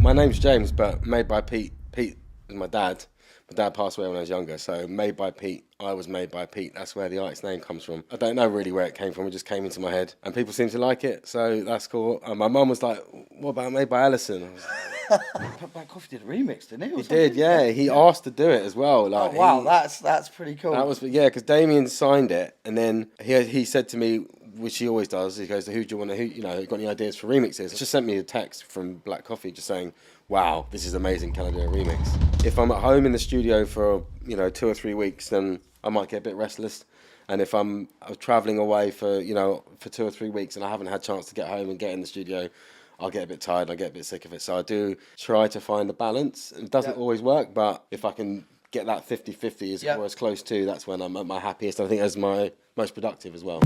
my name's James, but made by Pete. Pete is my dad. My dad passed away when I was younger, so made by Pete. I was made by Pete. That's where the artist name comes from. I don't know really where it came from. It just came into my head, and people seem to like it, so that's cool. My mum was like, "What about made by Ellison?" I was like, Black Coffee did a remix, didn't he? he did, yeah. He asked to do it as well. Like, oh wow, that's pretty cool. that was because Damien signed it, and then he said to me, which he always does. He goes, "Who do you want to? You got any ideas for remixes?" He just sent me a text from Black Coffee, just saying, "Wow, this is amazing. Can I do a remix?" If I'm at home in the studio for 2 or 3 weeks, then I might get a bit restless. And if I'm traveling away for 2 or 3 weeks and I haven't had a chance to get home and get in the studio, I'll get a bit tired. I get a bit sick of it. So I do try to find a balance. It doesn't always work, but if I can get that 50-50 or as close to, that's when I'm at my happiest. I think as my most productive as well.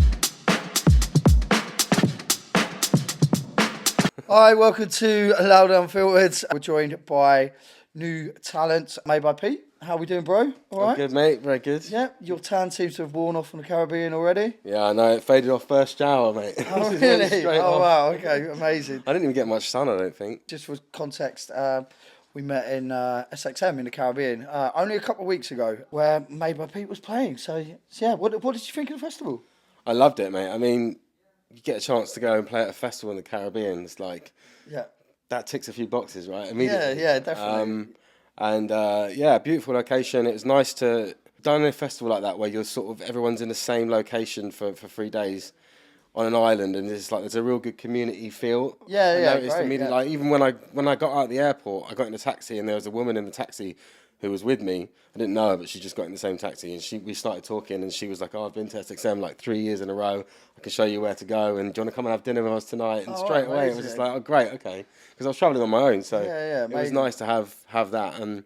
Hi, welcome to Loud Unfiltered. We're joined by new talent made by Pete. How are we doing, bro? All right? Good, mate. Very good. Yeah, your tan seems to have worn off from the Caribbean already. Yeah, I know. It faded off first shower, mate. Oh, really? Oh, wow. Okay, amazing. I didn't even get much sun, I don't think. Just for context, we met in SXM in the Caribbean only a couple of weeks ago, where Made by Pete was playing. So yeah, what did you think of the festival? I loved it, mate. I mean, you get a chance to go and play at a festival in the Caribbean. It's like, that ticks a few boxes, right? Immediately. Yeah, definitely. Beautiful location. It was nice to done a festival like that where you're sort of everyone's in the same location for 3 days on an island, and it's like there's a real good community feel. I noticed immediately, like even when I got out of the airport, I got in a taxi and there was a woman in the taxi who was with me. I didn't know her, but she just got in the same taxi, and we started talking, and she was like, "Oh, I've been to SXM like 3 years in a row. I can show you where to go, and do you want to come and have dinner with us tonight?" And straight away it was just like, "Oh, great, okay," because I was travelling on my own, so it was nice to have that. And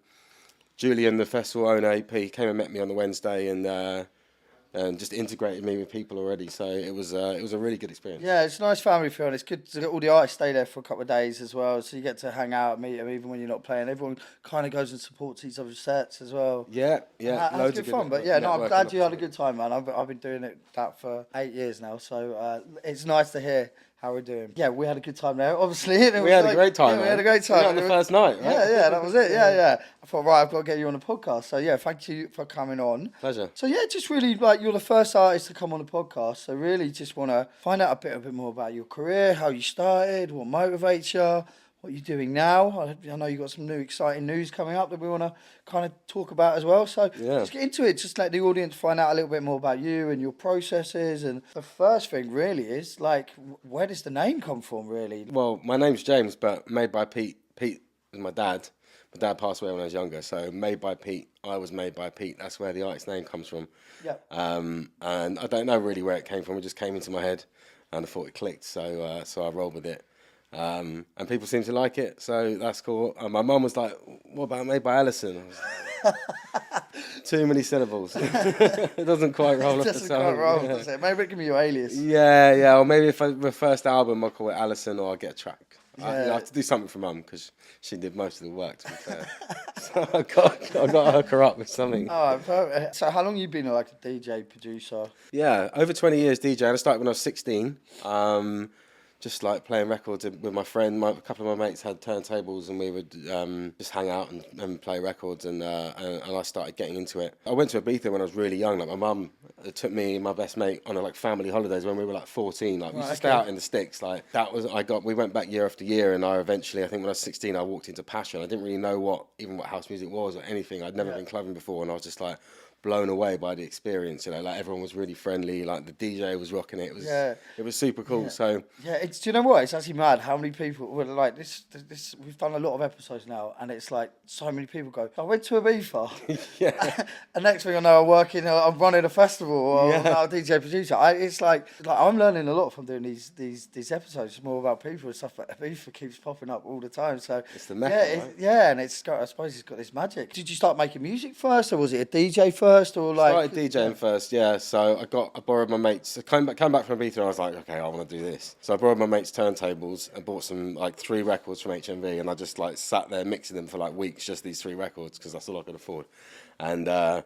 Julian, the festival owner, AP, came and met me on the Wednesday, and just integrated me with people already. So it was a really good experience. Yeah, it's a nice family feel, and it's good to all the artists stay there for a couple of days as well, so you get to hang out and meet them even when you're not playing. Everyone kind of goes and supports each other's sets as well. Yeah, loads of good fun. But yeah, no, I'm glad you had a good time, man. I've been doing that for 8 years now, so it's nice to hear how we're doing. Yeah, we had a good time there, obviously. We had a great time. Yeah, we had a great time. On the first night, right? Yeah, that was it. Yeah. I thought, right, I've got to get you on the podcast. So yeah, thank you for coming on. Pleasure. So yeah, just really like you're the first artist to come on the podcast. So really, just want to find out a bit more about your career, how you started, what motivates you, what you're doing now. I know you've got some new exciting news coming up that we want to kind of talk about as well. So let's get into it. Just let the audience find out a little bit more about you and your processes. And the first thing really is like, where does the name come from really? Well, my name's James, but made by Pete. Pete is my dad. My dad passed away when I was younger, so made by Pete. I was made by Pete. That's where the artist name comes from. Yeah. And I don't know really where it came from. It just came into my head, and I thought it clicked. So I rolled with it. And people seem to like it, so that's cool. My mum was like, "What about made by Ellison?" I was like, too many syllables. It doesn't quite roll off the tongue. It doesn't quite roll, does it? Maybe it can be your alias. Yeah. Or maybe if the first album, I'll call it Allison, or I'll get a track. Yeah. I have to do something for mum because she did most of the work, to be fair. So I got to hook her up with something. Oh, perfect. So how long you been like a DJ producer? Yeah, over 20 years DJing. I started when I was 16. Just like playing records with my friend. A couple of my mates had turntables, and we would just hang out and play records. And I started getting into it. I went to Ibiza when I was really young. Like my mum took me and my best mate on like family holidays when we were like 14. Like we used to stay out in the sticks. Like that was we went back year after year, and I think when I was 16, I walked into Passion. I didn't really know what house music was or anything. I'd never been clubbing before, and I was just like blown away by the experience. Like everyone was really friendly. Like the DJ was rocking it. It was super cool. Yeah. So do you know what? It's actually mad how many people were like this. We've done a lot of episodes now, and it's like so many people go, "I went to Ibiza." Yeah. And next thing I know, I'm running a festival, or I'm now a DJ producer. It's like I'm learning a lot from doing these episodes. It's more about people and stuff. But Ibiza keeps popping up all the time. So it's the mecca, right? And I suppose it's got this magic. Did you start making music first, or was it a DJ first? Or like started DJing first, yeah. So I borrowed my mates. I came back from Ibiza, and I was like, okay, I want to do this. So I borrowed my mates' turntables and bought some like 3 records from HMV, and I just like sat there mixing them for like weeks, just these 3 records, because that's all I could afford. And I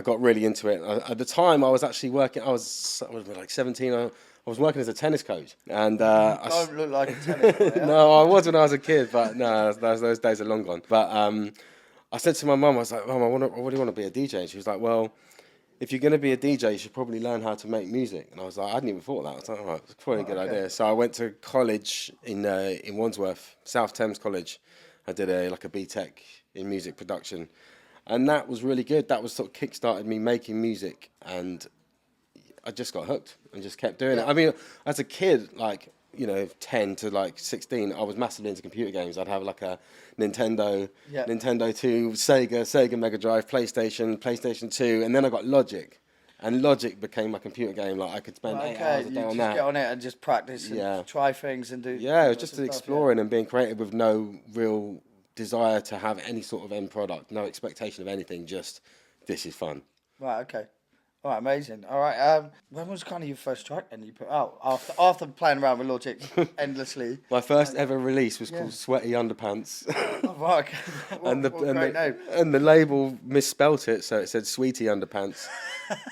got really into it. At the time, I was actually working. I was like 17. I I was working as a tennis coach, and You don't look like a tennis player. no, I was when I was a kid, but no, those days are long gone. But I said to my mum, I was like, Mum, I really want to be a DJ. And she was like, well, if you're going to be a DJ, you should probably learn how to make music. And I was like, I hadn't even thought of that. I was like, all right, it's probably a good idea. So I went to college in Wandsworth, South Thames College. I did a BTEC in music production, and that was really good. That was sort of kick-started me making music, and I just got hooked and just kept doing it. I mean, as a kid, 10 to 16, I was massively into computer games. I'd have like a Nintendo, Nintendo 2, Sega Mega Drive, PlayStation 2, and then I got Logic. And Logic became my computer game. Like I could spend 8 hours a day on that. Just get on it and just practice and try things and do. Yeah, it was just exploring and being creative with no real desire to have any sort of end product, no expectation of anything. Just this is fun. Right. Okay. All right, amazing. All right, when was kind of your first track then you put out after playing around with Logic endlessly? My first ever release was called Sweaty Underpants. Oh, right, okay. Great name. And the label misspelt it, so it said Sweetie Underpants.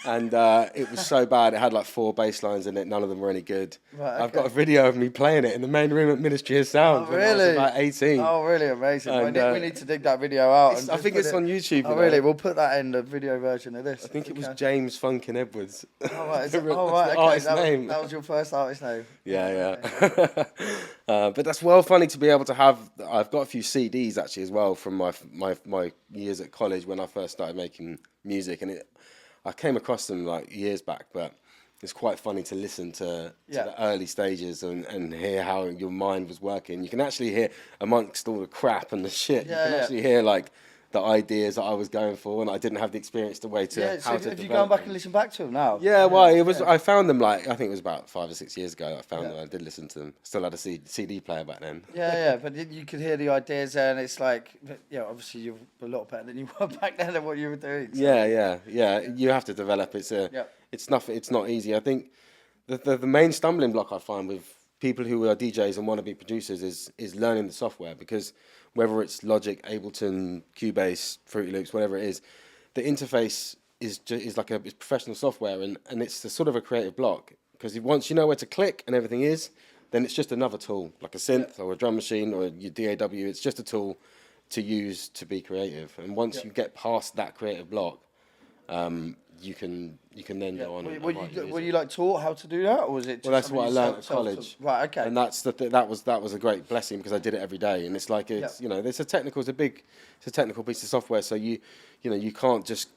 And it was so bad, it had like 4 bass lines in it, none of them were any good. Right, okay. I've got a video of me playing it in the main room at Ministry of Sound when I was about 18. Oh, really? Amazing. And, we need to dig that video out. I think it's on YouTube. Oh, really? We'll put that in the video version of this. I think it was James Funkin' Edwards. Oh, right. Okay. That was your first artist name. Yeah. But that's well funny to be able to have. I've got a few CDs actually as well from my years at college when I first started making music, and I came across them like years back, but it's quite funny to listen to the early stages and hear how your mind was working. You can actually hear amongst all the crap and the shit. You can actually hear like the ideas that I was going for, and I didn't have the experience to how to develop. Have you gone back and listened back to them now? Yeah, well, it was. I found them I think it was about 5 or 6 years ago. I found them. I did listen to them. Still had a CD player back then. Yeah, but you could hear the ideas there, and it's like, obviously you're a lot better than you were back then at what you were doing. So. Yeah. You have to develop. It's not easy. I think the main stumbling block I find with people who are DJs and want to be producers is learning the software, because whether it's Logic, Ableton, Cubase, Fruity Loops, whatever it is, the interface is it's professional software, and it's a sort of a creative block, because once you know where to click and everything is, then it's just another tool, like a synth or a drum machine or your DAW. It's just a tool to use to be creative, and once you get past that creative block, you can then go on. Were you like taught how to do that, or was it? Just that's what I learned at college. Right. Okay. And that was a great blessing, because I did it every day, and it's like it's it's a technical piece of software, so you can't just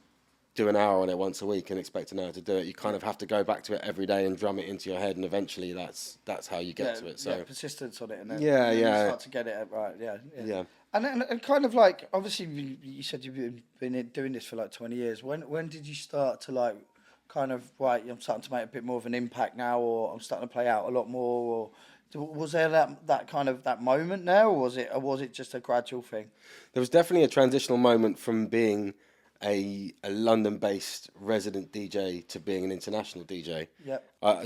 do an hour on it once a week and expect to know how to do it. You kind of have to go back to it every day and drum it into your head, and eventually that's how you get to it. So persistence on it, and then you start to get it right. Yeah. And kind of like, obviously you said you've been doing this for like 20 years. When did you start to like kind of, right, I'm starting to make a bit more of an impact now, or I'm starting to play out a lot more, or was there that kind of that moment now, or was it just a gradual thing? There was definitely a transitional moment from being a London-based resident DJ to being an international DJ. Yeah.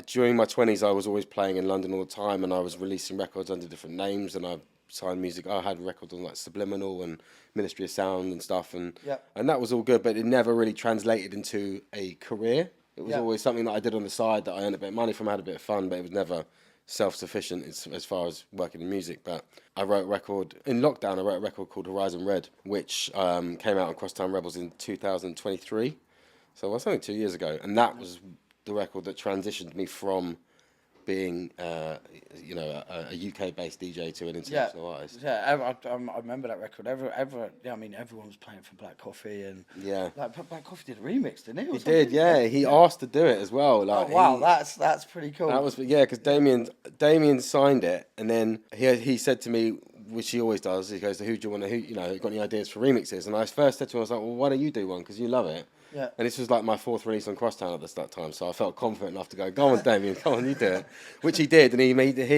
During my 20s, I was always playing in London all the time, and I was releasing records under different names, and I signed music. I had records on like Subliminal and Ministry of Sound and stuff, and that was all good, but it never really translated into a career. It was always something that I did on the side that I earned a bit of money from, had a bit of fun, but it was never self-sufficient as far as working in music. But I wrote a record in lockdown. I wrote a record called Horizon Red, which came out on Crosstown Rebels in 2023. So it was only 2 years ago, and that was the record that transitioned me from being a UK-based DJ to an international artist. Yeah, I remember that record. Everyone was playing for Black Coffee, and Black Coffee did a remix, didn't he? He did, yeah. He asked to do it as well. Like, that's pretty cool. That was because Damien signed it, and then he said to me, which he always does. He goes, "Who do you want to? Got any ideas for remixes?" And I first said to him, I was like, "Well, why don't you do one? Because you love it." Yeah. And this was like my 4th release on Crosstown at that time, so I felt confident enough to go on, Damien, come on, you do it. Which he did, and he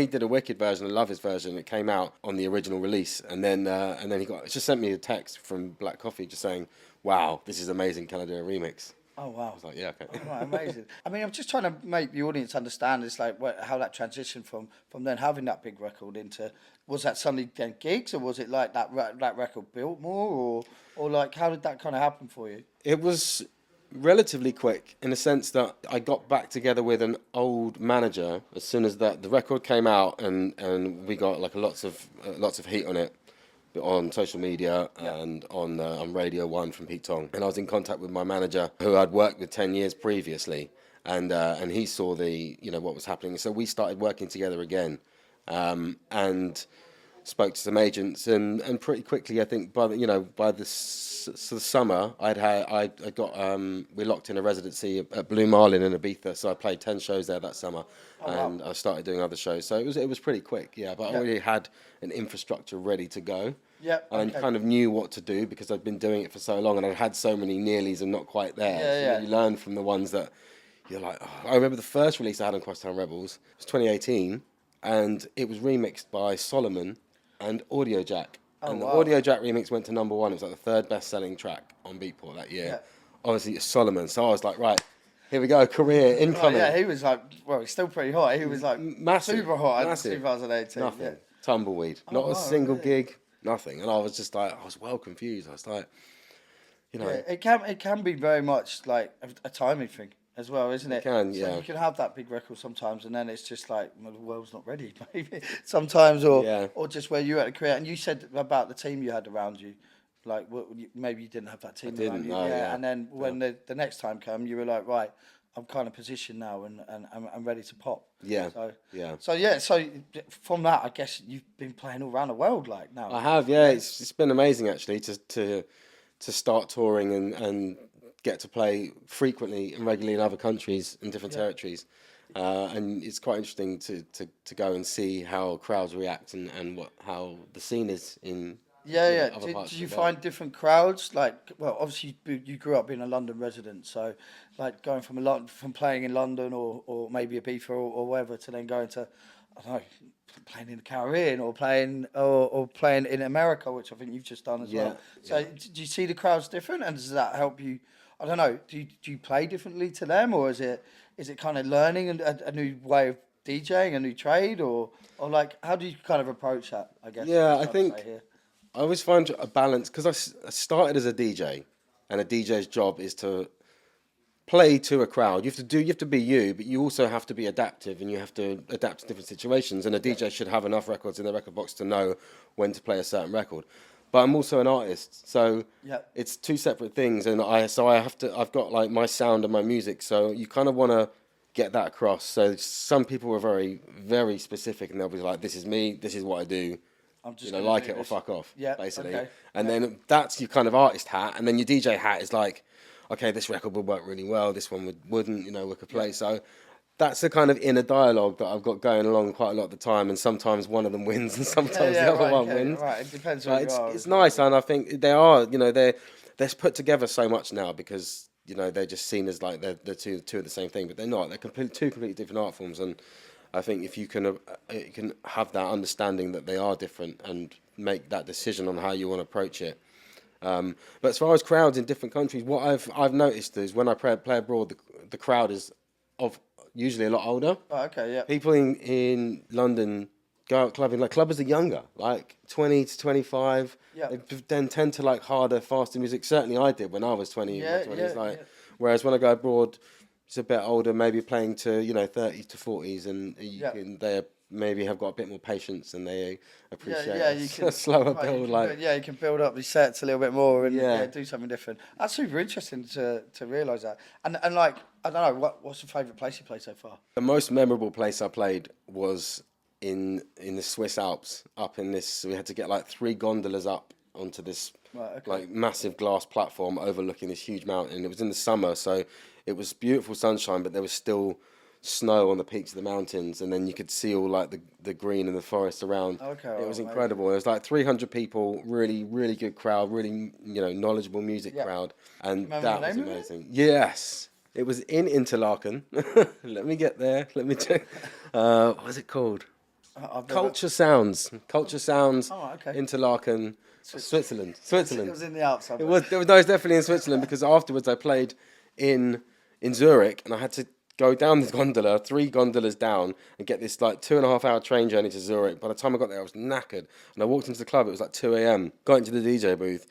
did a wicked version. I love his version. It came out on the original release, and then he just sent me a text from Black Coffee just saying, "Wow, this is amazing. Can I do a remix?" Oh, wow. I was like, yeah, okay. Oh, right, amazing. I mean, I'm just trying to make the audience understand, it's like how that transition from then having that big record into, was that suddenly then gigs, or was it like that record built more, or like how did that kind of happen for you? It was relatively quick in the sense that I got back together with an old manager as soon as the record came out, and we got like lots of heat on it on social media and on Radio 1 from Pete Tong. And I was in contact with my manager who I'd worked with 10 years previously, and he saw what was happening. So we started working together again, and spoke to some agents, and pretty quickly, I think by the summer, we locked in a residency at Blue Marlin in Ibiza, so I played 10 shows there that summer, and I started doing other shows. So it was pretty quick, but I already had an infrastructure ready to go. And kind of knew what to do because I'd been doing it for so long, and I'd had so many nearlies and not quite there. So you learn from the ones that you're like, oh. I remember the first release I had on Crosstown Rebels was 2018, and it was remixed by Solomon and Audio Jack. The Audio Jack remix went to #1. It was like the third best-selling track on Beatport that year. Obviously, it's Solomon. So I was like, right, here we go, career incoming. He was like, well, he's still pretty hot. He was like massive, super hot massive. in 2018. Nothing. Tumbleweed. Not a single gig. Nothing. And I was just like, I was well confused. I was like, it can be very much like a timing thing as well, isn't it? It can, So you can have that big record sometimes, and then it's just like, well, the world's not ready, maybe sometimes, or just where you had to create. And you said about the team you had around you, like maybe you didn't have that team around you. And then when the next time came, you were like, right, I'm kind of positioned now, and I'm ready to pop. So from that, I guess you've been playing all around the world like now. I have, It's been amazing actually to start touring and get to play frequently and regularly in other countries and different territories, and it's quite interesting to go and see how crowds react and how the scene is in. Did you find different crowds? Like, well, obviously you grew up being a London resident, so like going from playing in London or maybe Ibiza or wherever to then going to, I don't know, playing in the Caribbean or playing in America, which I think you've just done as well. So do you see the crowds different, and does that help you? I don't know. Do you play differently to them, or is it kind of learning a new way of DJing, a new trade, or like how do you kind of approach that? I guess. I think I always find a balance because I started as a DJ, and a DJ's job is to play to a crowd. You have to be you, but you also have to be adaptive, and you have to adapt to different situations. And a DJ should have enough records in their record box to know when to play a certain record. But I'm also an artist, so it's two separate things, and I've got like my sound and my music, so you kind of want to get that across. So some people are very, very specific, and they'll be like, "This is me. This is what I do. I'm just like it or fuck off." Basically. Okay. And then that's your kind of artist hat, and then your DJ hat is like, "Okay, this record would work really well. This one wouldn't. We could play." So that's the kind of inner dialogue that I've got going along quite a lot of the time, and sometimes one of them wins, and sometimes the other one wins. Right, it depends where you are. It's nice, and I think they are. They're put together so much now because they're just seen as like they're two of the same thing, but they're not. They're two completely different art forms, and I think if you can have that understanding that they are different and make that decision on how you want to approach it. But as far as crowds in different countries, what I've noticed is when I play abroad, the crowd is usually a lot older. Oh, okay, yeah. People in London go out clubbing, like clubbers are younger, like 20 to 25. Yeah. They then tend to like harder, faster music. Certainly I did when I was 20 in my 20s. Whereas when I go abroad, it's a bit older, maybe playing to 30s to 40s, and they maybe have got a bit more patience and they appreciate a slower build. You can build up these sets a little bit more and do something different. That's super interesting to realise that. And like, I don't know, what's your favourite place you played so far? The most memorable place I played was in the Swiss Alps, up in this. We had to get like 3 gondolas up onto this like massive glass platform overlooking this huge mountain. It was in the summer, so it was beautiful sunshine, but there was still snow on the peaks of the mountains, and then you could see all like the green and the forest around. It was incredible. It was like 300 people, really, really good crowd, really knowledgeable music crowd, and that was amazing. Yes, it was in Interlaken. Let me get there. Let me check. What was it called? Culture Sounds. Interlaken. Switzerland. It was in the Alps. It was definitely in Switzerland, because afterwards I played in Zurich, and I had to go down this gondola, 3 gondolas down, and get this like 2.5 hour train journey to Zurich. By the time I got there, I was knackered, and I walked into the club. It was like 2 a.m. Got into the DJ booth,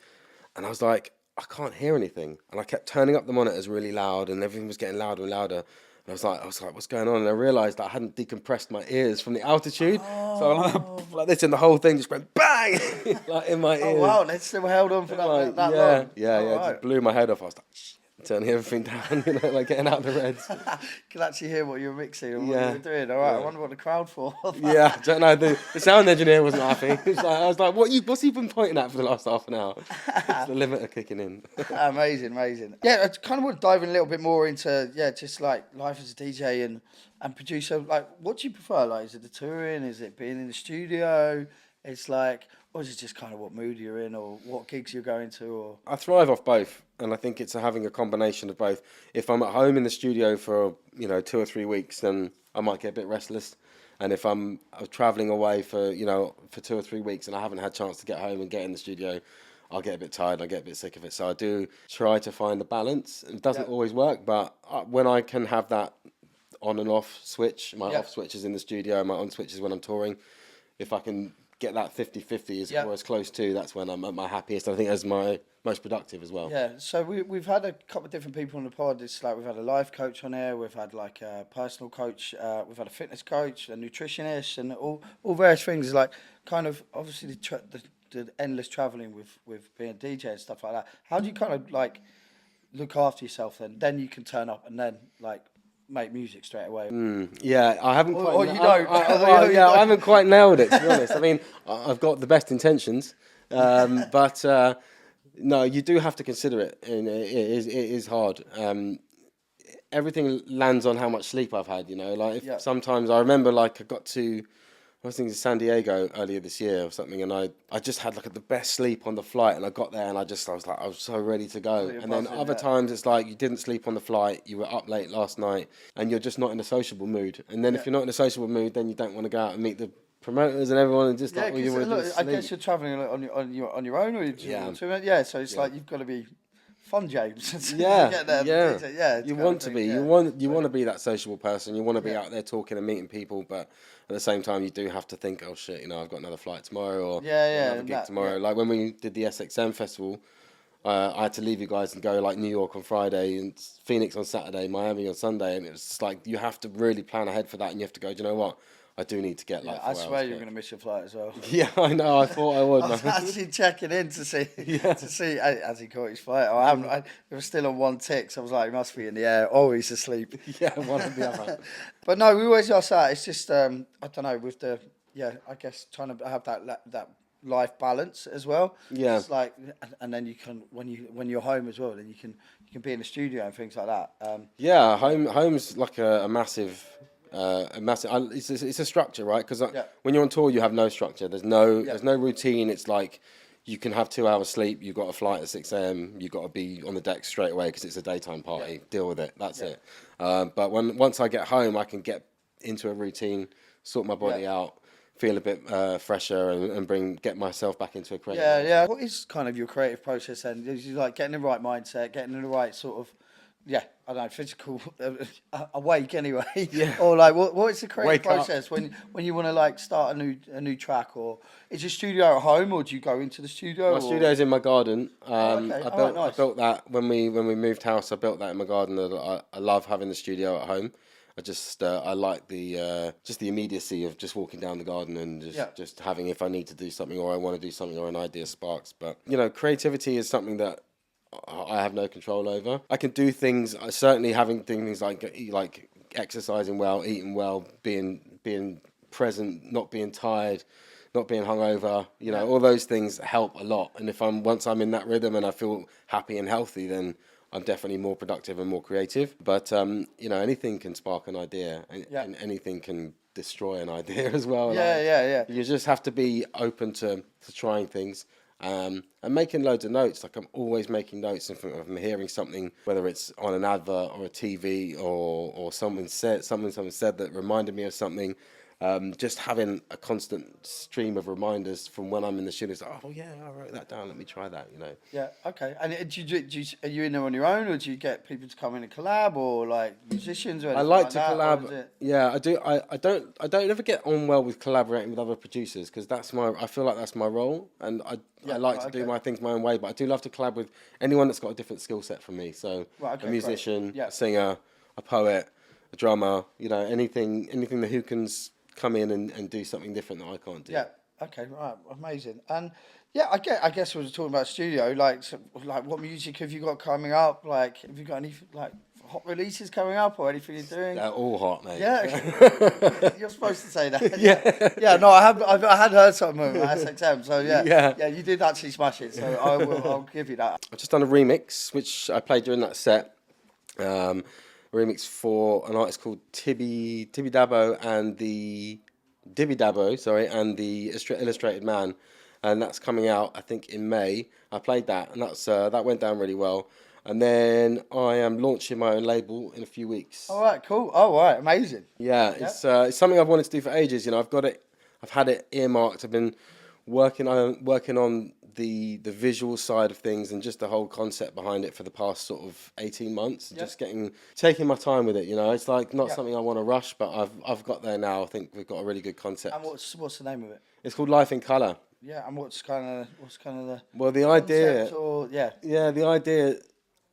and I was like, I can't hear anything. And I kept turning up the monitors really loud, and everything was getting louder and louder. And I was like, what's going on? And I realised that I hadn't decompressed my ears from the altitude. So I'm like this, and the whole thing just went bang, like in my ears. Oh wow, they still held on for that, Like, that yeah, long. yeah, Oh, yeah. It right. just blew my head off. I was like, shit, turning everything down, like getting out the reds. Can actually hear what you were mixing and what Yeah, you were doing. All right, yeah. I wonder what the crowd thought. Yeah, I don't know. The sound engineer wasn't happy. I was like, what's he been pointing at for the last half an hour? It's the limiter kicking in. Amazing. Yeah, I kind of want to dive in a little bit more into just like life as a DJ and producer. Like, what do you prefer? Like, is it the touring? Is it being in the studio? It's like, or is it just kind of what mood you're in, or what gigs you're going to, or? I thrive off both, and I think it's having a combination of both. If I'm at home in the studio for 2 or 3 weeks, then I might get a bit restless. And if I'm traveling away for 2 or 3 weeks and I haven't had a chance to get home and get in the studio, I'll get a bit tired. I get a bit sick of it. So I do try to find the balance. It doesn't always work, but when I can have that on and off switch, my off switch is in the studio, my on switch is when I'm touring. If I can get that 50-50 or as close to, that's when I'm at my happiest. I think that's my most productive as well. Yeah, so we've had a couple of different people on the pod. It's like we've had a life coach on here, we've had like a personal coach, we've had a fitness coach, a nutritionist, and all various things. Like kind of obviously the endless traveling with being a DJ and stuff like that. How do you kind of like look after yourself then? Then you can turn up and then like make music straight away. Yeah, I haven't quite. Or you don't. I haven't quite nailed it, to be honest. I mean, I've got the best intentions, but no, you do have to consider it, and it is hard. Everything lands on how much sleep I've had. Sometimes I remember I was thinking San Diego earlier this year or something, and I just had the best sleep on the flight, and I got there and I was so ready to go. And then other times it's like you didn't sleep on the flight, you were up late last night, and you're just not in a sociable mood. And then if you're not in a sociable mood, then you don't want to go out and meet the promoters and everyone, and just all you want to do is sleep. I guess you're traveling on your own, or so it's like you've got to be fun, James. Yeah. You want to be. You want to be that sociable person. You want to be out there talking and meeting people, but at the same time, you do have to think, oh shit, I've got another flight tomorrow, or another gig tomorrow. Like when we did the SXM festival, I had to leave you guys and go New York on Friday and Phoenix on Saturday, Miami on Sunday, and it was just like you have to really plan ahead for that, and you have to go, do you know what? I do need to get I swear you're going to miss your flight as well. Yeah, I know. I thought I would. I was actually checking in to see has he caught his flight. I was still on one tick, so I was like, he must be in the air, or he's asleep. Yeah, one or the other. But no, we always ask that. It's just I don't know, with the I guess trying to have that life balance as well. Yeah. It's like, and then you can when you're home as well, then you can be in the studio and things like that. Home's like a massive. It's a structure, right? Because when you're on tour, you have no structure. There's no routine. It's like you can have 2 hours sleep. You've got a flight at 6 a.m. You've got to be on the deck straight away because it's a daytime party. Deal with it. That's it. But once I get home, I can get into a routine, sort my body out, feel a bit fresher, and get myself back into a creative. Yeah. What is kind of your creative process then? Is you like getting the right mindset, getting in the right sort of I don't know, physical awake anyway. Yeah. Or what is the creative process when you want to start a new track, or is your studio at home, or do you go into the studio? My studio's in my garden. Nice. I built that when we moved house. I built that in my garden. I love having the studio at home. I like the just the immediacy of just walking down the garden and just having, if I need to do something or I want to do something or an idea sparks. But creativity is something that I have no control over. I can do things. Certainly, having things like exercising well, eating well, being present, not being tired, not being hungover. All those things help a lot. And once I'm in that rhythm and I feel happy and healthy, then I'm definitely more productive and more creative. But anything can spark an idea, and anything can destroy an idea as well. You just have to be open to trying things. And making loads of notes. I'm always making notes if I'm hearing something, whether it's on an advert or a TV or someone said that reminded me of something. just having a constant stream of reminders from when I'm in the studio. It's like, oh yeah, I wrote that down. Let me try that. Yeah, okay. And are you in there on your own, or do you get people to come in and collab, or like musicians or I anything like like to that? collab. Or is it... Yeah, I do. I don't ever get on well with collaborating with other producers because I feel like that's my role, and I like to do my things my own way. But I do love to collab with anyone that's got a different skill set from me. So a musician, a singer, a poet, a drummer. Anything who can come in and do something different that I can't do. Yeah. Okay. Right. Amazing. And yeah, I guess we were talking about studio. Like, like, what music have you got coming up? Like, have you got any like hot releases coming up or anything you're doing? They're all hot, mate. Yeah. You're supposed to say that. Yeah. Yeah. No, I had heard something of SXM. So yeah. You did actually smash it. So I'll give you that. I've just done a remix, which I played during that set. A remix for an artist called Tibby Dabo and the Illustrated Man, and that's coming out I think in May. I played that, and that went down really well. And then I am launching my own label in a few weeks. All right, cool. Oh, all right, amazing. Yeah, it's something I've wanted to do for ages. I've had it earmarked. I've been working on the visual side of things and just the whole concept behind it for the past sort of 18 months. Just taking my time with it. It's like not something I want to rush, but I've got there now. I think we've got a really good concept. And what's the name of it? It's called Life in Colour. Yeah, and what's kind of the the idea? Or, the idea.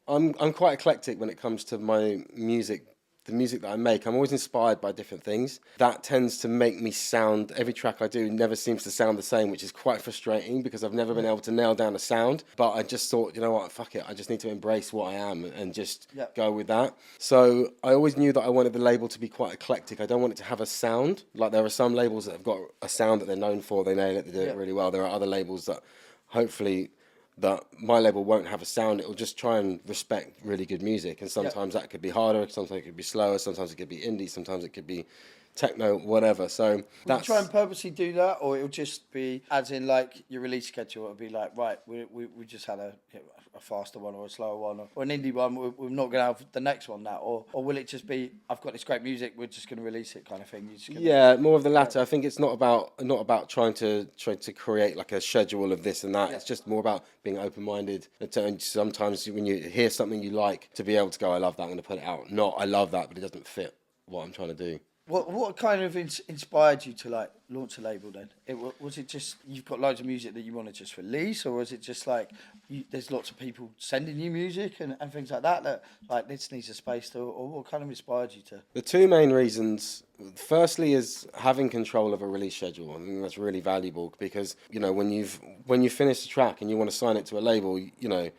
I'm quite eclectic when it comes to my music. The music that I make, I'm always inspired by different things. That tends to make me sound, every track I do never seems to sound the same, which is quite frustrating because I've never been able to nail down a sound. But I just thought, you know what, fuck it. I just need to embrace what I am and just go with that. So I always knew that I wanted the label to be quite eclectic. I don't want it to have a sound. Like there are some labels that have got a sound that they're known for. They nail it, they do it really well. There are other labels that hopefully that my label won't have a sound. It will just try and respect really good music, and sometimes that could be harder, sometimes it could be slower, sometimes it could be indie, sometimes it could be techno, whatever. So that's... Will you try and purposely do that, or it'll just be as in like your release schedule? It'll be like, right, we just had a faster one or a slower one or an indie one. We're not going to have the next one now, or will it just be I've got this great music, we're just going to release it kind of thing? More of the latter. I think it's not about trying to create like a schedule of this and that. It's just more about being open-minded. And sometimes when you hear something you like, to be able to go, I love that, I'm going to put it out. Not I love that, but it doesn't fit what I'm trying to do. What kind of inspired you to like launch a label then? Was it just you've got loads of music that you want to just release, or was it just like there's lots of people sending you music and things like that like this needs a space to, or what kind of inspired you to? The two main reasons, firstly, is having control of a release schedule. I think that's really valuable because when you finish the track and you want to sign it to a label,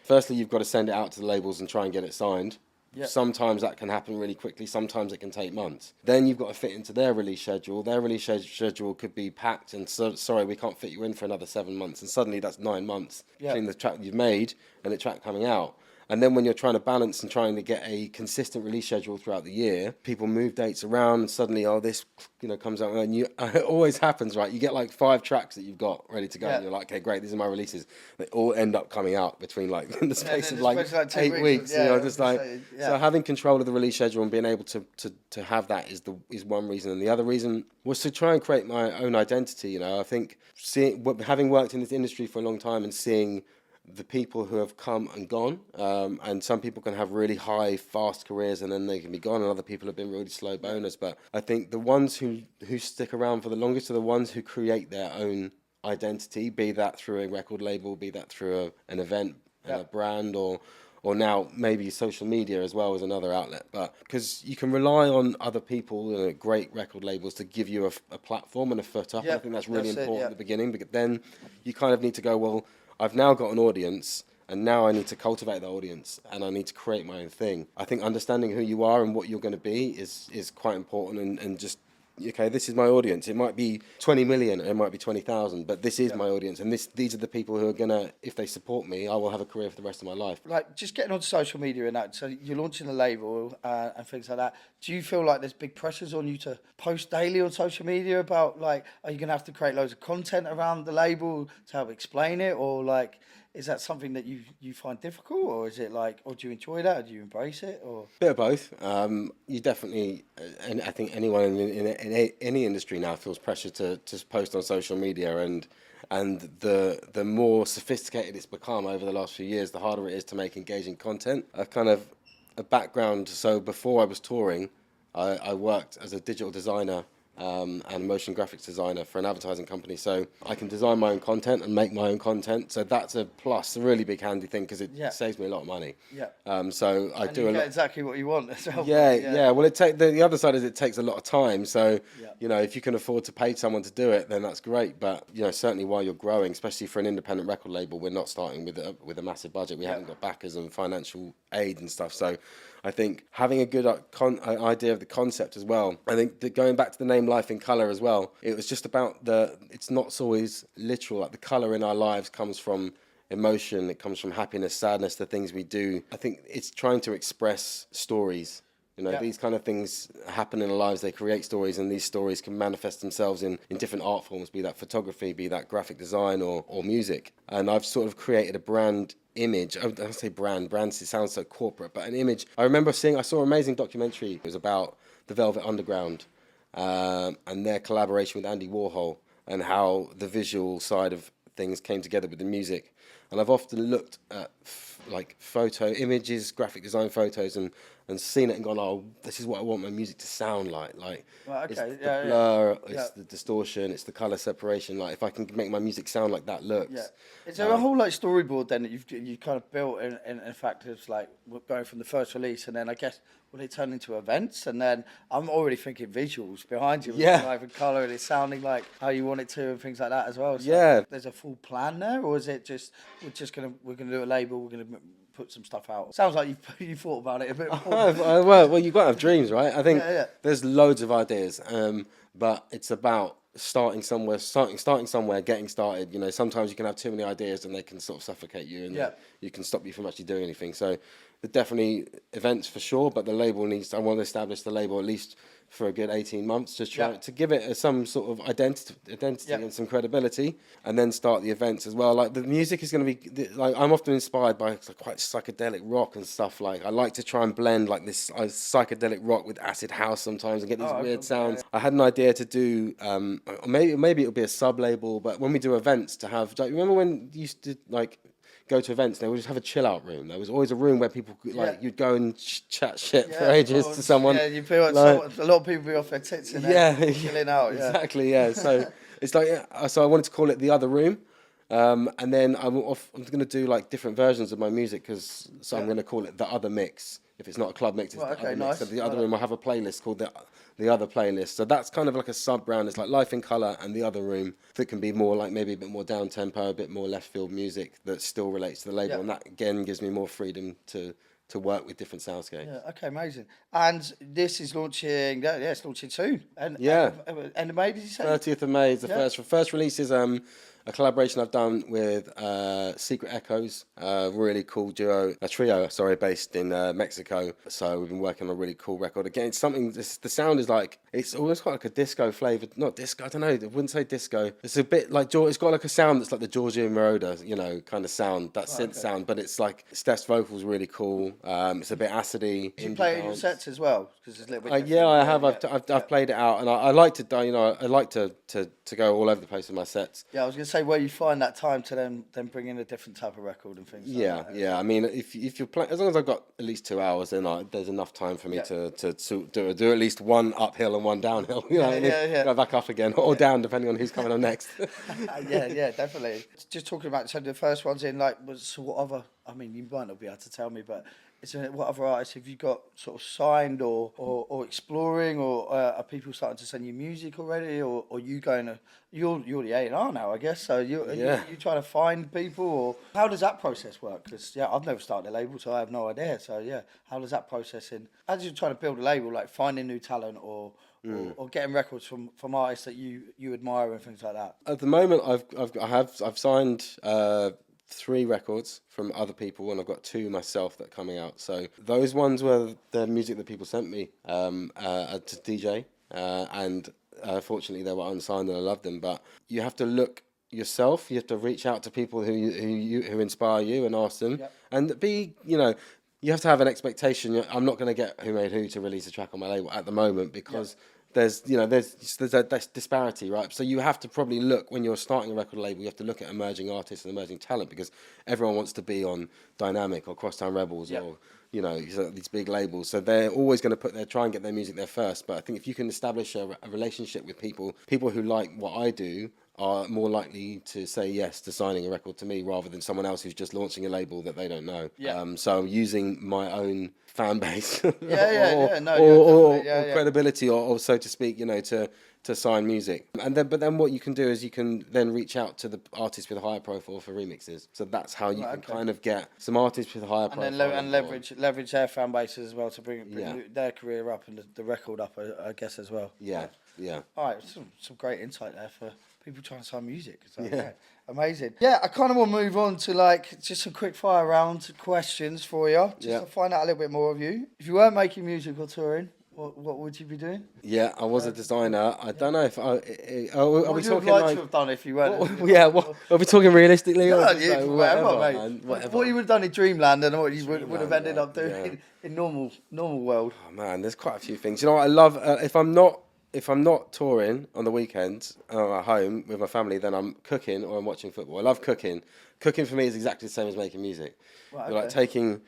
firstly you've got to send it out to the labels and try and get it signed. Yep. Sometimes that can happen really quickly. Sometimes it can take months. Then you've got to fit into their release schedule. Their release schedule could be packed and sorry, we can't fit you in for another 7 months. And suddenly that's 9 months between the track you've made and the track coming out. And then when you're trying to balance and trying to get a consistent release schedule throughout the year, people move dates around and suddenly, this comes out. And it always happens, right? You get like 5 tracks that you've got ready to go. And you're like, okay, great, these are my releases. They all end up coming out between like in the space of like 8 weeks. So having control of the release schedule and being able to have that is one reason. And the other reason was to try and create my own identity. I think having worked in this industry for a long time and seeing the people who have come and gone, and some people can have really high, fast careers and then they can be gone, and other people have been really slow boners. But I think the ones who stick around for the longest are the ones who create their own identity, be that through a record label, be that through an event and a brand, or now maybe social media as well as another outlet. But because you can rely on other people, great record labels, to give you a platform and a foot up. And I think that's really important at the beginning, because then you kind of need to go, well, I've now got an audience, and now I need to cultivate the audience, and I need to create my own thing. I think understanding who you are and what you're going to be is quite important, and just, okay, this is my audience. It might be 20 million, it might be 20,000, but this is my audience, and these are the people who are going to, if they support me, I will have a career for the rest of my life. Like, just getting onto social media and that, so you're launching a label and things like that. Do you feel like there's big pressures on you to post daily on social media about, like, are you going to have to create loads of content around the label to help explain it, or like, Is that something that you find difficult, or is it like, or do you enjoy that, or do you embrace it, or? Bit of both. You definitely, and I think anyone in any industry now feels pressure to post on social media, and the more sophisticated it's become over the last few years, the harder it is to make engaging content. A kind of a background. So before I was touring, I worked as a digital designer and motion graphics designer for an advertising company. So I can design my own content and make my own content. So that's a plus, a really big handy thing because it saves me a lot of money. Yeah. So I And do you a get lot. exactly what you want as well. Yeah. Well, the other side is it takes a lot of time. So Yeah. if you can afford to pay someone to do it, then that's great. But certainly while you're growing, especially for an independent record label, we're not starting with a massive budget. We haven't got backers and financial aid and stuff. So I think having a good idea of the concept as well. I think going back to the name Life in Colour as well, it was just about it's not always literal. Like the colour in our lives comes from emotion, it comes from happiness, sadness, the things we do. I think it's trying to express stories. These kind of things happen in our lives, they create stories, and these stories can manifest themselves in different art forms, be that photography, be that graphic design or music. And I've sort of created a brand image. I don't say brands, it sounds so corporate, but an image. I saw an amazing documentary. It was about the Velvet Underground and their collaboration with Andy Warhol and how the visual side of things came together with the music. And I've often looked at like photo images, graphic design photos, and seen it and gone, oh, this is what I want my music to sound like. Like, Well, okay. it's the blur, it's the distortion, it's the color separation. Like, if I can make my music sound like that looks. Yeah. Is there a whole like storyboard then that you kind of built in fact it's like going from the first release, and then I guess will it turn into events, and then I'm already thinking visuals behind you, like with colour and it sounding like how you want it to and things like that as well. So there's a full plan there, or is it just we're gonna do a label, we're gonna put some stuff out? Sounds like you thought about it a bit more. Well, you've got to have dreams, right? I think there's loads of ideas, but it's about starting somewhere, getting started. Sometimes you can have too many ideas and they can sort of suffocate you, and you can stop you from actually doing anything. So there's definitely events for sure, but I want to establish the label at least for a good 18 months, just try to give it some sort of identity and some credibility, and then start the events as well. Like the music is going to be like, I'm often inspired by quite psychedelic rock and stuff. Like I like to try and blend like this psychedelic rock with acid house sometimes and get these weird sounds. I had an idea to do, maybe it'll be a sub label, but when we do events to have, like, remember when you used to like go to events, they would just have a chill out room. There was always a room where people you'd go and chat shit for ages to someone. Yeah, you feel like a lot of people be off their tits in there, chilling out. Exactly. Yeah. So it's like so I wanted to call it the other room, and then I'm going to do like different versions of my music so I'm going to call it the other mix. If it's not a club mix, it's the other mix. So the other room, I have a playlist called the other playlist. So that's kind of like a sub brand. It's like Life in Colour and the other room that can be more like maybe a bit more down tempo, a bit more left field music that still relates to the label, and that again gives me more freedom to work with different soundscapes. Yeah, okay, amazing. And this is launching. It's launching soon. And end of May, did you say? 30th of May is the first release. Is a collaboration I've done with Secret Echoes, a really cool trio, based in Mexico. So we've been working on a really cool record. Again, it's something, the sound is like, it's almost quite like a disco flavored, not disco, I don't know, I wouldn't say disco. It's a bit like, it's got like a sound that's like the Giorgio Moroder, kind of sound, that synth sound, but it's like, Steph's vocals really cool. It's a bit acidy. Do you play it in your sets as well? Because it's a little bit yeah, I have. I've played it out, and I like to, I like to go all over the place with my sets. Yeah, I was going to say where you find that time to then bring in a different type of record and things. Yeah. I mean, if you're playing, as long as I've got at least 2 hours, then there's enough time for me to do at least one uphill and one downhill. Go back up again or down depending on who's coming on next. yeah, definitely. Just talking about the first ones in, like, what other? I mean, you might not be able to tell me, but what other artists have you got sort of signed or exploring, or are people starting to send you music already, or you going to you're the A&R now, I guess, so you trying to find people, or how does that process work? Because I've never started a label, so I have no idea. So how does that process as you're trying to build a label, like finding new talent or getting records from artists that you admire and things like that? At the moment, I've signed 3 records from other people, and I've got 2 myself that are coming out. So those ones were the music that people sent me to DJ, and fortunately they were unsigned and I loved them. But you have to look yourself. You have to reach out to people who inspire you and ask them, and be, you have to have an expectation. I'm not going to get Who Made Who to release a track on my label at the moment because there's a disparity, right? So you have to probably look, when you're starting a record label, you have to look at emerging artists and emerging talent, because everyone wants to be on Dynamic or Crosstown Rebels or these big labels. So they're always going to try and get their music there first. But I think if you can establish a relationship with people who like what I do are more likely to say yes to signing a record to me rather than someone else who's just launching a label that they don't know. So using my own fan base or credibility or so to speak, to sign music. But then what you can do is you can then reach out to the artists with a higher profile for remixes. So that's how you can kind of get some artists with a higher profile. And leverage their fan bases as well to bring their career up and the record up, I guess, as well. Yeah. All right, some great insight there for people trying to sign music. So, amazing. Yeah, I kind of want to move on to just some quick fire round questions for you, just to find out a little bit more of you. If you weren't making music or touring, what would you be doing? Yeah, I was a designer. I don't know if are we talking to have done if you weren't? Are we talking realistically? No, or whatever, mate. Whatever. What you would have done in Dreamland and what you would have ended up doing in normal world. Oh man, there's quite a few things. You know what I love? If I'm not touring on the weekends and I'm at home with my family, then I'm cooking or I'm watching football. I love cooking. Cooking for me is exactly the same as making music. Right, You're like taking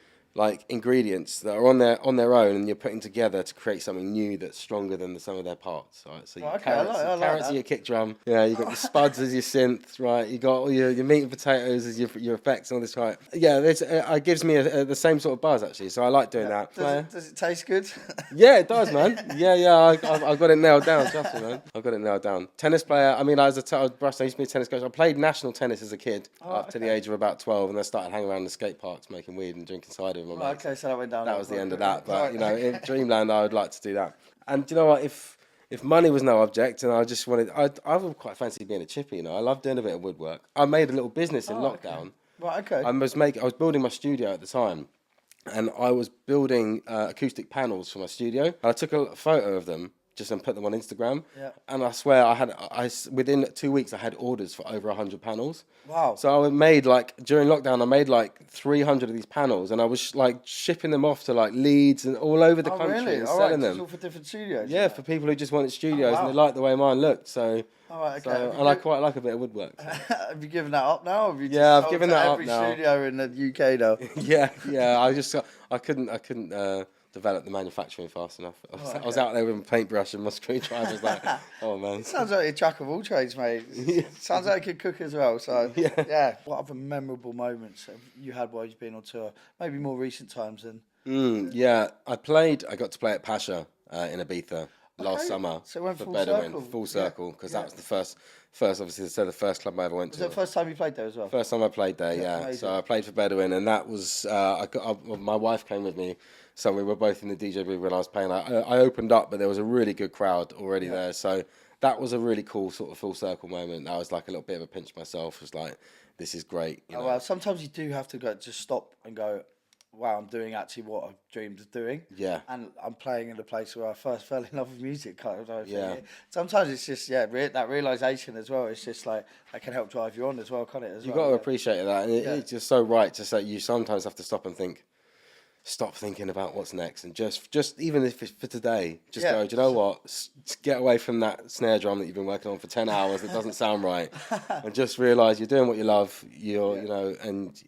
ingredients that are on their own, and you're putting together to create something new that's stronger than the sum of their parts. Right, so your carrots are your kick drum. Yeah, you got your spuds as your synth. Right, you got all your meat and potatoes as your effects and all this. Right, yeah, it gives me the same sort of buzz actually. So I like doing that. Does it taste good? Yeah, it does, man. Yeah, I've got it nailed down. Trust me, man. I've got it nailed down. Tennis player. I mean, I used to be a tennis coach. I played national tennis as a kid up to the age of about 12, and I started hanging around the skate parks making weed and drinking cider. Okay, so that went down. That was the end of that. But in Dreamland, I would like to do that. And do you know what? If money was no object, and I just wanted, I would quite fancy being a chippy. I love doing a bit of woodwork. I made a little business in lockdown. Right. Okay. I was building my studio at the time, and I was building acoustic panels for my studio. And I took a photo of them and put them on Instagram. Yeah. And I swear within 2 weeks I had orders for over 100 panels. Wow. So I made during lockdown I made 300 of these panels, and I was shipping them off to Leeds and all over the country and selling them. All for different studios. Yeah, for people who just wanted studios and they liked the way mine looked. So and I quite like a bit of woodwork. So. Have you given that up now? Have you I've given that up now. Every studio in the UK now. yeah. I couldn't develop the manufacturing fast enough. I was out there with my paintbrush and my screwdrivers oh man. Sounds like a jack of all trades, mate. Sounds like you could cook as well. So yeah. What other memorable moments have you had while you've been on tour? Maybe more recent times than. I got to play at Pasha in Ibiza last summer. So it went full circle because that was the first obviously the first club I ever went to. Was it the first time you played there as well? First time I played there, yeah. So I played for Bedouin, and that was my wife came with me. So we were both in the DJ booth when I was playing. I opened up, but there was a really good crowd already there. So that was a really cool sort of full circle moment. I was a little bit of a pinch myself. It was this is great. You know? Well, sometimes you do have to just stop and go, wow, I'm doing actually what I've dreamed of doing. Yeah. And I'm playing in a place where I first fell in love with music, kind of. Yeah. Sometimes it's just, that realisation as well. It's just that can help drive you on as well, can't it? You've got to appreciate that. And it's just so right to say you sometimes have to stop and stop thinking about what's next, and just even if it's for today, go, do you know what? Get away from that snare drum that you've been working on for 10 hours that doesn't sound right, and just realise you're doing what you love, and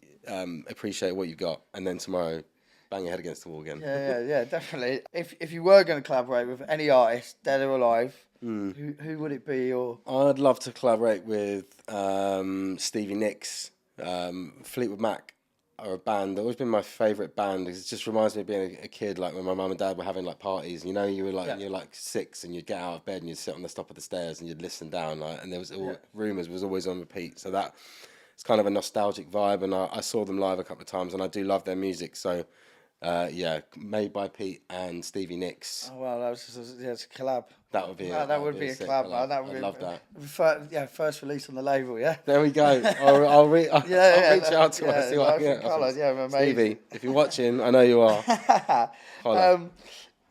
appreciate what you've got, and then tomorrow, bang your head against the wall again. Yeah, definitely. If you were going to collaborate with any artist, dead or alive, who would it be? Or I'd love to collaborate with Stevie Nicks, Fleetwood Mac. Are a band. They've always been my favourite band because it just reminds me of being a kid, when my mum and dad were having parties. You were you're 6 and you'd get out of bed and you'd sit on the top of the stairs and you'd listen down, and there was Rumours was always on repeat. So that it's kind of a nostalgic vibe, and I saw them live a couple of times, and I do love their music. So Made by Pete and Stevie Nicks. Oh wow, it's a collab. That would be a collab. I'd love that. First release on the label. Yeah. There we go. I'll reach out to her. See what I can get. Amazing. Stevie, if you're watching, I know you are.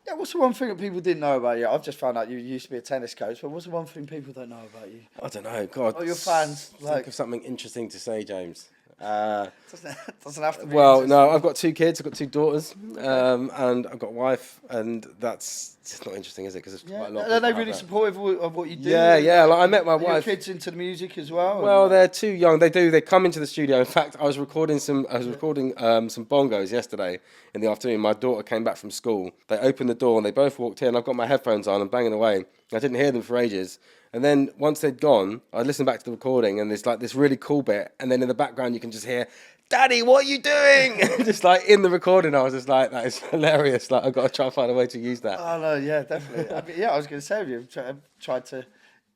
Yeah, what's the one thing that people didn't know about you? I've just found out you used to be a tennis coach, but what's the one thing people don't know about you? I don't know. God, Or your fans, think of something interesting to say, James. Doesn't have to be. Well, interesting. no, I've got 2 kids. I've got 2 daughters, and I've got a wife, and that's just not interesting, is it? Because it's quite a lot. Are they really supportive of what you do? Yeah, yeah. Like I met my Are your wife. kids into the music as well? Well, they're too young. They come into the studio. In fact, I was recording some bongos yesterday in the afternoon. My daughter came back from school. They opened the door and they both walked in. I've got my headphones on and banging away. I didn't hear them for ages. And then once they'd gone, I listened back to the recording and there's like this really cool bit. And then in the background, you can just hear, "Daddy, what are you doing?" Just like in the recording, I was just like, that is hilarious. Like, I've got to try and find a way to use that. Oh no, yeah, definitely. I mean, I was going to say, you tried to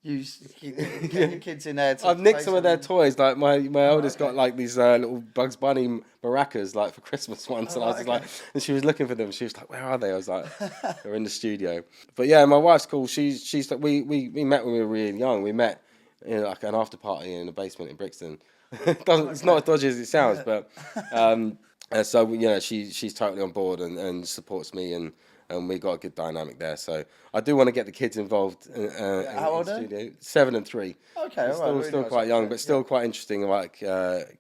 get your kids in there. I've nicked some of their toys. Like my oldest got like these little Bugs Bunny maracas like for Christmas once, and I was just like, and she was looking for them. She was like, "Where are they?" I was like, "They're in the studio." But yeah, my wife's cool. She's like, we met when we were really young. We met in like an after party in a basement in Brixton. It's not as dodgy as it sounds, but so you know she's totally on board and supports me and we got a good dynamic there. So I do want to get the kids involved in the studio. 7 and 3. Okay, Still nice, quite young, but still quite interesting. Like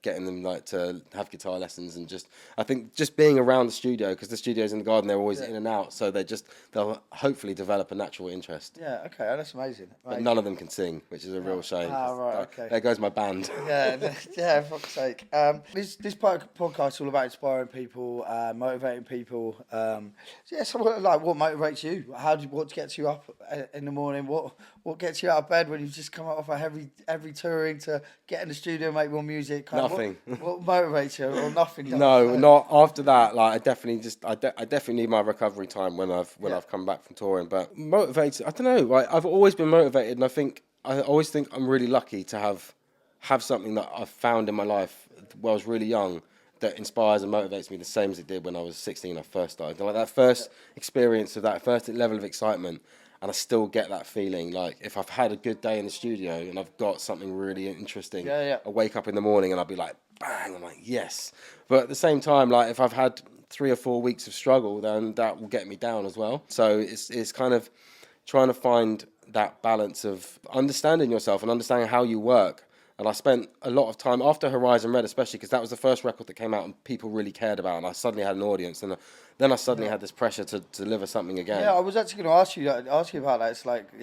getting them like to have guitar lessons and I think just being around the studio, because the studio's in the garden, they're always in and out. So they'll hopefully develop a natural interest. Yeah, okay, that's amazing. But none of them can sing, which is a real shame. Okay. There goes my band. Yeah, for fuck's sake. This podcast is all about inspiring people, motivating people. So like, what motivates you? What gets you up in the morning? What gets you out of bed when you've just come off a heavy touring to get in the studio and make more music? Nothing. What motivates you? Or nothing? No, not after that. Like I definitely need my recovery time when I've come back from touring. But motivated, I don't know. Like I've always been motivated, and I always think I'm really lucky to have something that I've found in my life when I was really young that inspires and motivates me the same as it did when I was 16. I first started. Like that first experience of that first level of excitement, and I still get that feeling. Like if I've had a good day in the studio and I've got something really interesting, I wake up in the morning and I'll be like, bang! I'm like, yes. But at the same time, like if I've had 3 or 4 weeks of struggle, then that will get me down as well. So it's kind of trying to find that balance of understanding yourself and understanding how you work. And I spent a lot of time after Horizon Red, especially because that was the first record that came out and people really cared about, and I suddenly had an audience, and then I suddenly had this pressure to deliver something again. Yeah, I was actually going to ask you about that. It's like,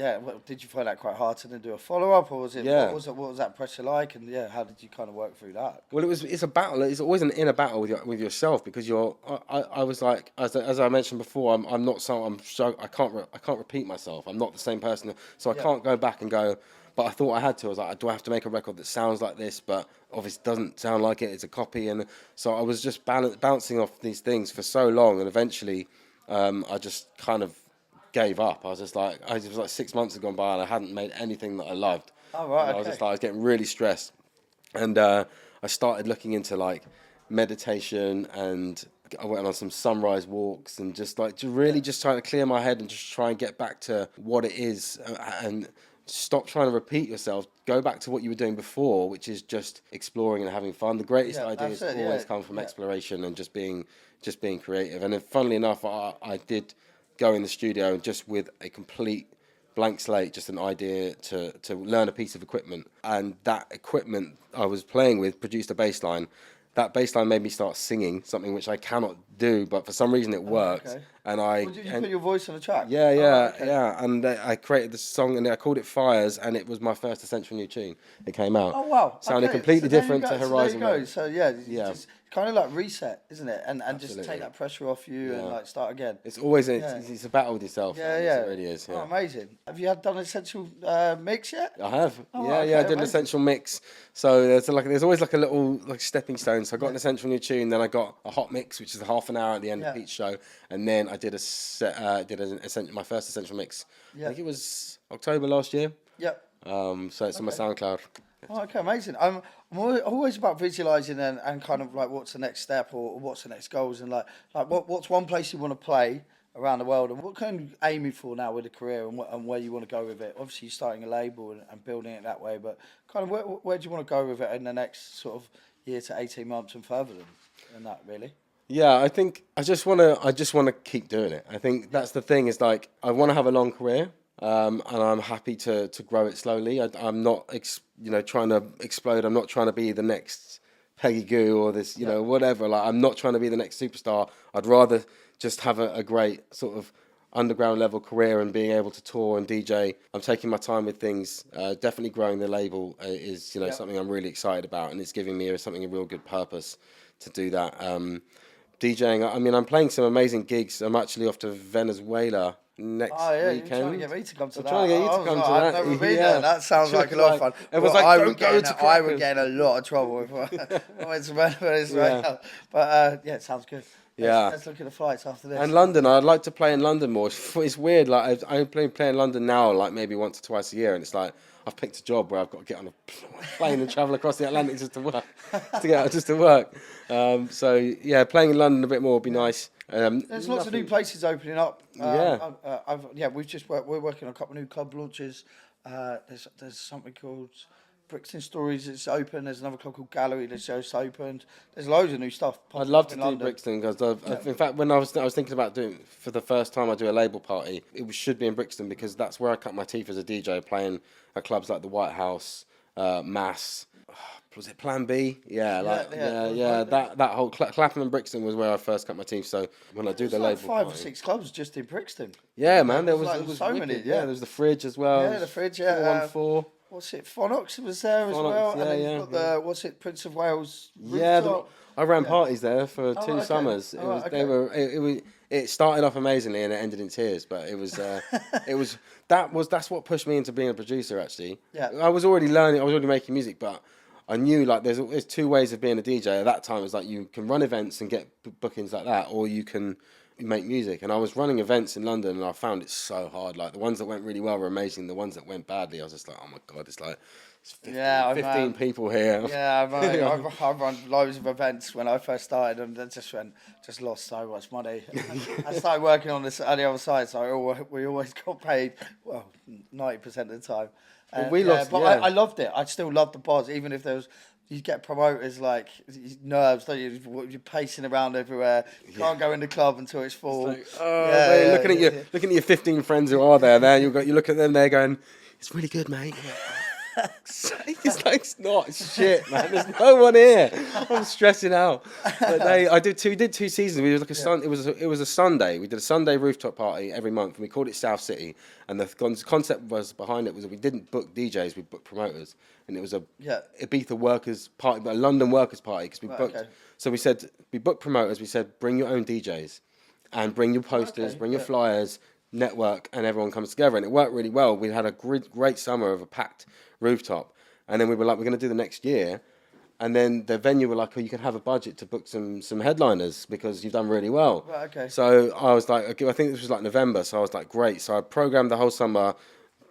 did you find that quite hard to then do a follow up, or was it? Yeah. What was that pressure like? And how did you kind of work through that? Well, it's a battle. It's always an inner battle with yourself, because I was like, as I mentioned before, I can't repeat myself. I'm not the same person, so I can't go back and go. But I thought I had to. I was like, do I have to make a record that sounds like this, but obviously doesn't sound like it? It's a copy. And so I was just bouncing off these things for so long. And eventually I just kind of gave up. It was like 6 months had gone by and I hadn't made anything that I loved. Oh, right, I was getting really stressed. And I started looking into like meditation, and I went on some sunrise walks and just trying to clear my head and just try and get back to what it is and stop trying to repeat yourself. Go back to what you were doing before, which is just exploring and having fun. The greatest ideas always come from exploration and just being creative. And then, funnily enough, I did go in the studio just with a complete blank slate, just an idea to learn a piece of equipment. And that equipment I was playing with produced a bass line. That bass line made me start singing, something which I cannot do, but for some reason it worked. Okay. And Did you put your voice on the track? Yeah. And I created this song, and I called it Fires, and it was my first Essential New tune. It came out. Oh wow! Sounding completely different to Horizon. So there you go. So just kind of like reset, isn't it? And just take that pressure off you and like start again. It's always it's a battle with yourself. Yeah. It really is. Yeah. Oh, amazing. Have you done an Essential mix yet? I have. I did amazing. an Essential mix. So there's always like a little like stepping stone. So I got an Essential New tune, then I got a hot mix, which is a half an hour at the end of each show, and then I did my first Essential mix. I think it was October last year. Yep. So it's on my SoundCloud. Oh, okay, amazing. I'm always about visualizing and kind of like what's the next step or what's the next goals, and like what's one place you want to play around the world, and what kind of aiming for now with a career, and where you want to go with it. Obviously, you're starting a label and building it that way, but kind of where do you want to go with it in the next sort of year to 18 months and further than that, really? Yeah, I think I just wanna keep doing it. I think that's the thing is like I want to have a long career, and I'm happy to grow it slowly. I'm not trying to explode. I'm not trying to be the next Peggy Goo or this whatever. Like I'm not trying to be the next superstar. I'd rather just have a great sort of underground level career and being able to tour and DJ. I'm taking my time with things. Definitely growing the label is something I'm really excited about, and it's giving me something a real good purpose to do that. DJing. I mean, I'm playing some amazing gigs. I'm actually off to Venezuela next Oh yeah, you're trying to weekend. get me to come to I'm that. trying to get you to come to I've that. never been Yeah. there. That sounds like a lot of fun. Everyone's Well, like, don't go to I would Crackers. get in a lot of trouble if I went to Venezuela. Yeah. But yeah, it sounds good. Yeah. Let's look at the flights after this. And London, I'd like to play in London more. It's weird. Like I play in London now, like maybe once or twice a year, and it's like I've picked a job where I've got to get on a plane and travel across the Atlantic just to work, just to work. So yeah, playing in London a bit more would be nice. There's lots of new places opening up. Yeah. We're working on a couple of new club launches. There's something called Brixton Stories that's open. There's another club called Gallery that's just opened. There's loads of new stuff. I'd love to in do London. Brixton because in fact when I was thinking about doing for the first time I do a label party, should be in Brixton because that's where I cut my teeth as a DJ playing at clubs like the White House, Mass. Was it Plan B? Yeah, that whole Clapham and Brixton was where I first cut my teeth. So when I do the There's label like 5 party, or 6 clubs just in Brixton. yeah, man, there There's was so wicked. many. Yeah, there was the Fridge as well. Yeah, the Fridge. Yeah, 414. what's it? Phonox was there as Phonox, well, yeah, and then yeah, you've got the Prince of Wales Yeah, rooftop. I ran parties there for two okay. summers. Oh, okay. It started off amazingly and it ended in tears, but that's what pushed me into being a producer actually. Yeah. I was already learning, I was already making music, but I knew like there's two ways of being a DJ. At that time it was like you can run events and get bookings like that, or you can make music. And I was running events in London and I found it so hard. Like the ones that went really well were amazing. The ones that went badly, I was just like, oh my God, it's like 15 people here. Yeah, I've run loads of events when I first started, and then just lost so much money. I started working on the other side, so we always got paid 90% of the time. I loved it. I still loved the bars, even if there was. You get promoters like nerves, don't you? You're pacing around everywhere. You can't go in the club until it's full. It's like, looking at your 15 friends who are there. There you look at them. They're going, it's really good, mate. It's like it's not shit, man. There's no one here. I'm stressing out. But we did 2 seasons. We did like it was a Sunday. We did a Sunday rooftop party every month, and we called it South City. And the concept was behind it was that we didn't book DJs, we booked promoters, and it was a Ibiza workers party, a London workers party because we booked. Okay. So we said we booked promoters. We said bring your own DJs, and bring your posters, bring your flyers. Network, and everyone comes together, and it worked really well. We had a great summer of a packed rooftop, and then we were like, we're going to do the next year, and then the venue were like, oh, you can have a budget to book some headliners because you've done really well. Right, okay. So I was like, okay, I think this was like November, so I was like, great. So I programmed the whole summer,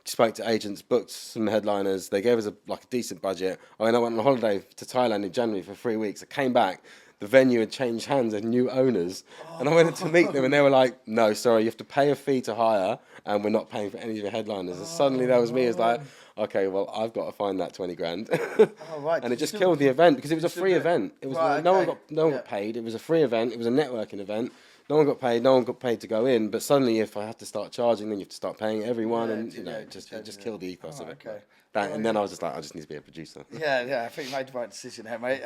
spoke to agents, booked some headliners. They gave us a decent budget. I went on holiday to Thailand in January for 3 weeks. I came back. The venue had changed hands and new owners, and I went to meet them, and they were like, "No, sorry, you have to pay a fee to hire, and we're not paying for any of your headliners." And suddenly that was me. It's like, okay, well, I've got to find that 20 grand, and it just killed the event because it was a free event. It was no one got paid. It was a free event. It was a networking event. No one got paid. No one got paid to go in. But suddenly, if I had to start charging, then you have to start paying everyone, and it just killed the ethos of it. Okay. And then I was just like, I just need to be a producer. Yeah, I think you made the right decision there, mate.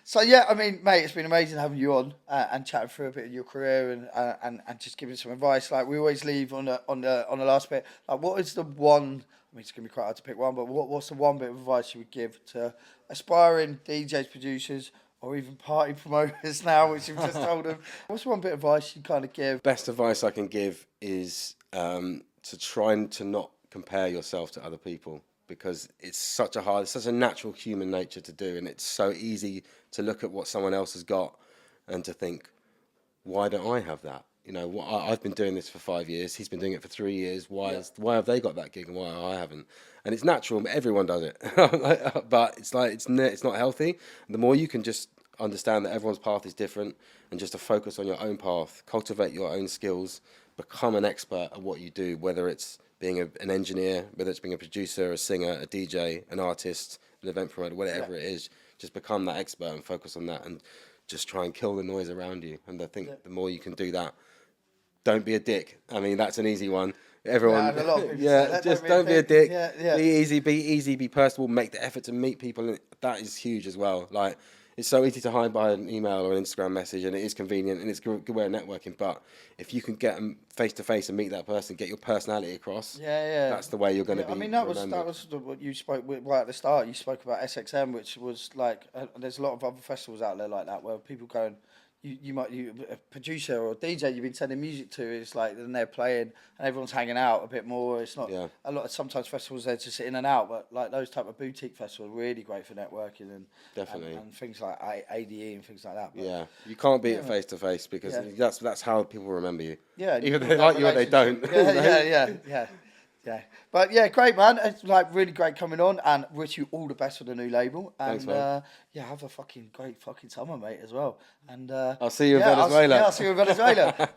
So yeah, I mean, mate, it's been amazing having you on and chatting through a bit of your career and just giving some advice. Like we always leave on the last bit. Like, what is the one? I mean, it's gonna be quite hard to pick one, but what's the one bit of advice you would give to aspiring DJs, producers, or even party promoters now, which you've just told them? What's one bit of advice you kind of give? Best advice I can give is to try and to not compare yourself to other people. Because it's such a natural human nature to do, and it's so easy to look at what someone else has got and to think, why don't I have that? I've been doing this for 5 years. He's been doing it for 3 years. Why have they got that gig and why I haven't? And it's natural. Everyone does it, but it's like it's not healthy. The more you can just understand that everyone's path is different, and just to focus on your own path, cultivate your own skills, become an expert at what you do, whether it's being an engineer, whether it's being a producer, a singer, a DJ, an artist, an event promoter, whatever it is, just become that expert and focus on that and just try and kill the noise around you. And I think the more you can do that, don't be a dick. I mean, that's an easy one. Everyone, a lot of people say that, just don't be a dick. Yeah. Be easy, be personable, make the effort to meet people. And that is huge as well. Like, it's so easy to hide by an email or an Instagram message, and it is convenient and it's a good way of networking. But if you can get them face to face and meet that person, get your personality across, that's the way you're going to be. I mean, that was remembered. what you spoke with right at the start. You spoke about SXM, which was like, there's a lot of other festivals out there like that where people go and a producer or a DJ you've been sending music to is like, then they're playing and everyone's hanging out a bit more. It's not a lot of, sometimes festivals they're just in and out, but like those type of boutique festivals are really great for networking and definitely and things like ADE and things like that. But, you can't beat it face to face because that's how people remember you. Yeah, either they like you or they don't. Yeah. But yeah, great, man. It's like really great coming on, and wish you all the best for the new label. And thanks, man. Have a fucking great fucking summer, mate, as well. And I'll see you in Venezuela. I'll see you in Venezuela.